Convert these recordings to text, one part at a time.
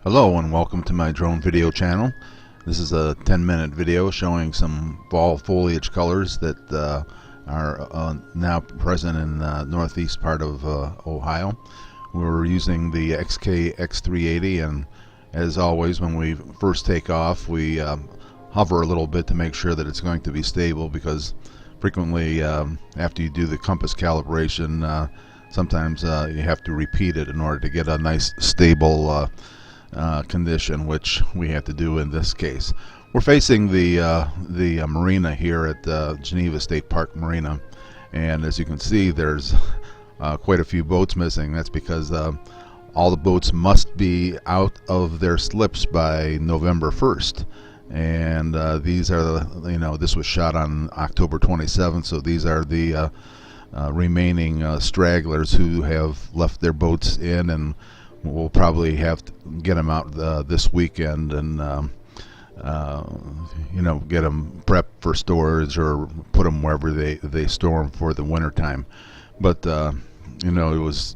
Hello and welcome to my drone video channel. This is a 10-minute video showing some fall foliage colors that are now present in the northeast part of Ohio. We're using the Xk X380, and as always when we first take off we hover a little bit to make sure that it's going to be stable, because frequently after you do the compass calibration sometimes you have to repeat it in order to get a nice stable condition, which we had to do in this case. We're facing the Marina here at Geneva State Park Marina, and as you can see there's quite a few boats missing. That's because all the boats must be out of their slips by November 1st, and these are the, this was shot on October 27th, so these are the remaining stragglers who have left their boats in, and we'll probably have to get them out this weekend and get them prepped for storage or put them wherever they store them for the winter time. But it was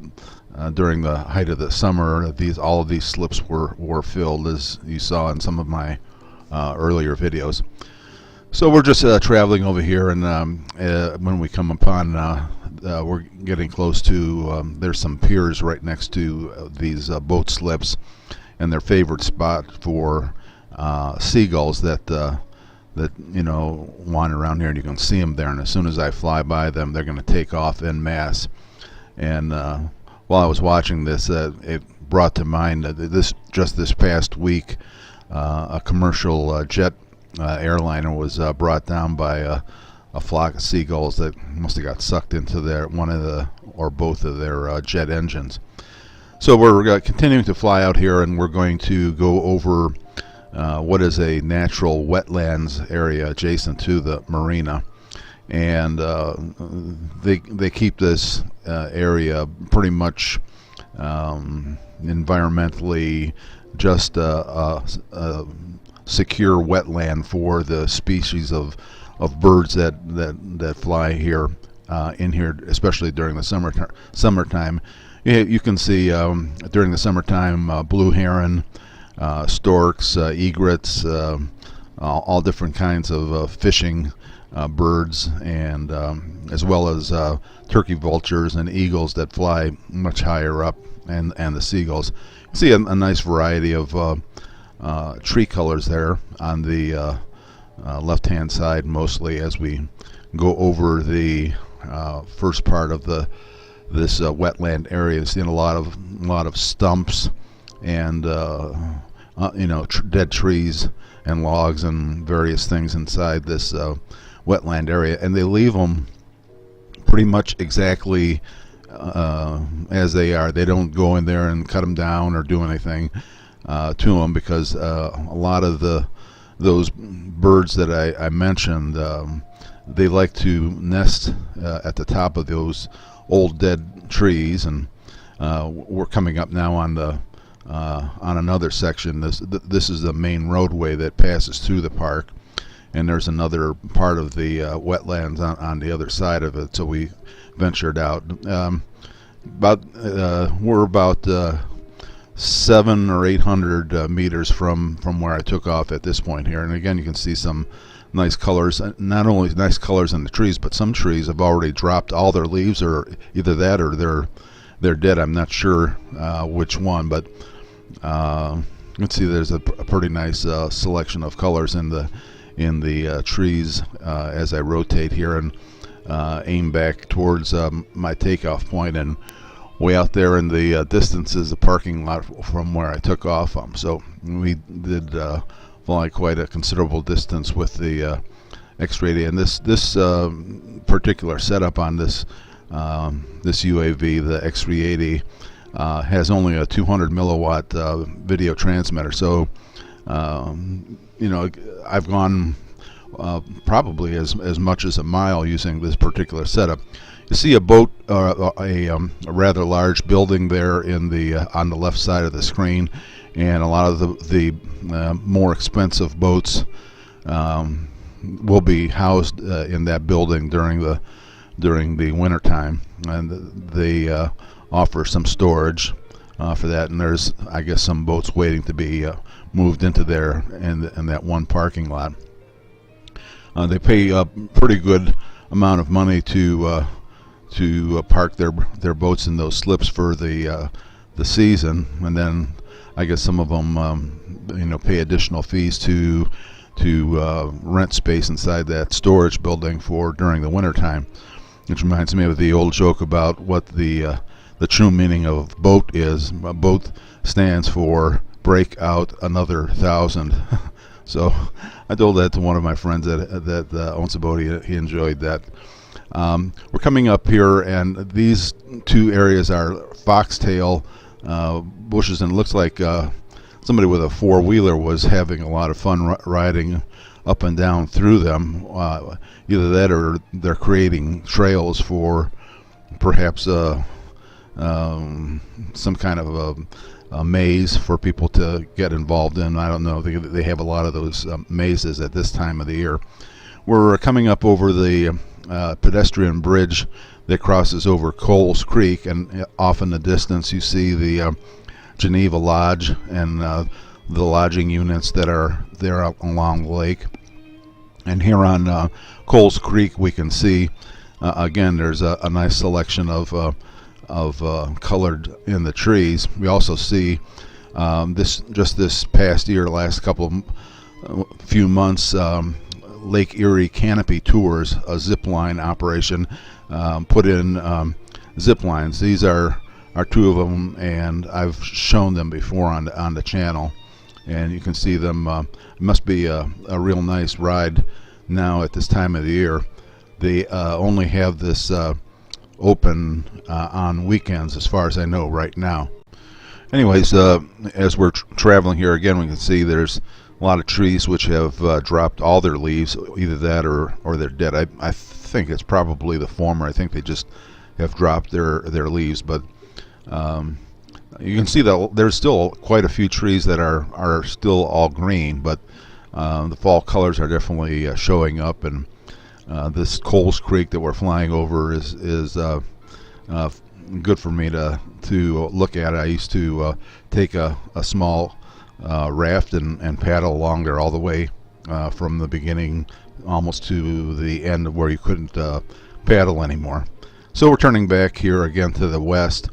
during the height of the summer, all of these slips were filled, as you saw in some of my earlier videos. So we're just traveling over here, and when we come upon we're getting close to there's some piers right next to these boat slips, and their favorite spot for seagulls that wander around here, and you can see them there, and as soon as I fly by them they're going to take off en masse. And while I was watching this, it brought to mind that just this past week a commercial jet airliner was brought down by a flock of seagulls that must have got sucked into one of the or both of their jet engines. So we're continuing to fly out here, and we're going to go over what is a natural wetlands area adjacent to the marina, and they keep this area pretty much environmentally just a secure wetland for the species of birds that fly here in here, especially during the summertime. You can see during the summertime blue heron, storks, egrets, all different kinds of fishing birds, and as well as turkey vultures and eagles that fly much higher up, and the seagulls. You see a nice variety of tree colors there on the left-hand side, mostly as we go over the first part of this wetland area. Seeing a lot of stumps and dead trees and logs and various things inside this wetland area, and they leave them pretty much exactly as they are. They don't go in there and cut them down or do anything to them, because a lot of those birds that I mentioned, they like to nest at the top of those old dead trees, and we're coming up now on another section. This is the main roadway that passes through the park, and there's another part of the wetlands on the other side of it. So we ventured out. We're about 700 or 800 meters from where I took off at this point here, and again you can see some nice colors. Not only nice colors in the trees, but some trees have already dropped all their leaves, or either that or they're dead. I'm not sure which one, but you can see there's a pretty nice selection of colors in the trees as I rotate here and aim back towards my takeoff point. And way out there in the distance is the parking lot from where I took off from. So we did fly quite a considerable distance with the X380, and this particular setup on this UAV, the X380, has only a 200 milliwatt video transmitter. So I've gone probably as much as a mile using this particular setup. You see a boat, a rather large building there on the left side of the screen, and a lot of the more expensive boats will be housed in that building during the winter time, and they offer some storage for that, and there's, I guess, some boats waiting to be moved into there in that one parking lot. They pay a pretty good amount of money to park their boats in those slips for the season, and then I guess some of them pay additional fees to rent space inside that storage building for during the winter time, which reminds me of the old joke about what the true meaning of boat is. Boat stands for break out another 1,000. So I told that to one of my friends that owns a boat. He enjoyed that. We're coming up here, and these two areas are foxtail bushes, and it looks like somebody with a four-wheeler was having a lot of fun riding up and down through them. Either that, or they're creating trails for perhaps some kind of a maze for people to get involved in. I don't know. They have a lot of those mazes at this time of the year. We're coming up over the pedestrian bridge that crosses over Coles Creek, and off in the distance you see the Geneva Lodge and the lodging units that are there along the lake. And here on Coles Creek we can see again there's a nice selection of colored in the trees. We also see this past year, last few months, Lake Erie Canopy Tours, a zip line operation, put in zip lines. These are two of them, and I've shown them before on the channel, and you can see them. It must be a real nice ride now at this time of the year. They only have this open on weekends, as far as I know right now. Anyways, as we're traveling here again, we can see there's a lot of trees which have dropped all their leaves, either that or they're dead. I think it's probably the former. I think they just have dropped their leaves, but you can see that there's still quite a few trees that are still all green, but the fall colors are definitely showing up. And this Coles Creek that we're flying over is good for me to look at. I used to take a small raft and paddle along there all the way from the beginning almost to the end of where you couldn't paddle anymore. So we're turning back here again to the west,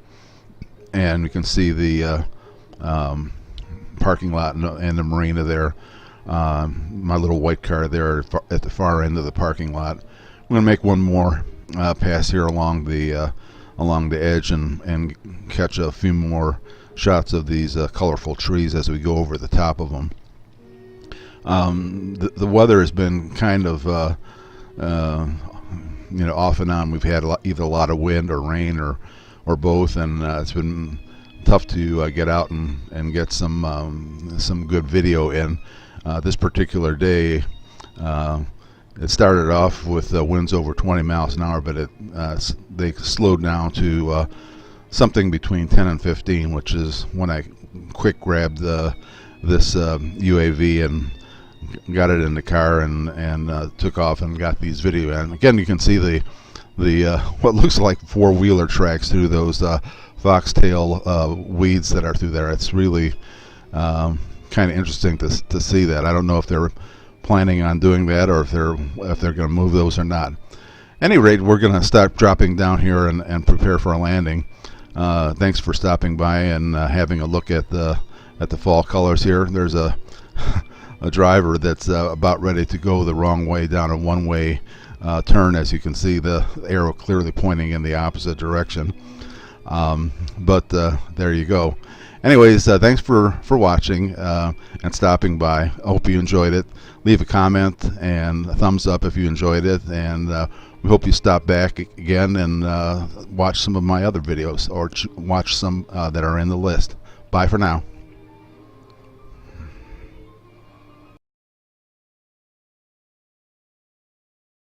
and you can see the parking lot and the marina there. My little white car there at the far end of the parking lot. I'm going to make one more pass here along the edge and catch a few more shots of these colorful trees as we go over the top of them. The weather has been kind of off and on. We've had either a lot of wind or rain or both, and it's been tough to get out and get some good video in. This particular day, it started off with winds over 20 miles an hour, but they slowed down to something between 10 and 15, which is when I quick grabbed this UAV and got it in the car and took off and got these video in. Again, you can see the what looks like four-wheeler tracks through those foxtail weeds that are through there. It's really kind of interesting to see that. I don't know if they're planning on doing that or if they're going to move those or not. At any rate, we're going to start dropping down here and prepare for a landing. Thanks for stopping by and having a look at the fall colors here. There's a driver that's about ready to go the wrong way down a one-way turn. As you can see, the arrow clearly pointing in the opposite direction. But there you go. Anyways, thanks for watching and stopping by. I hope you enjoyed it. Leave a comment and a thumbs up if you enjoyed it, and we hope you stop back again and watch some of my other videos, or watch some that are in the list. Bye for now.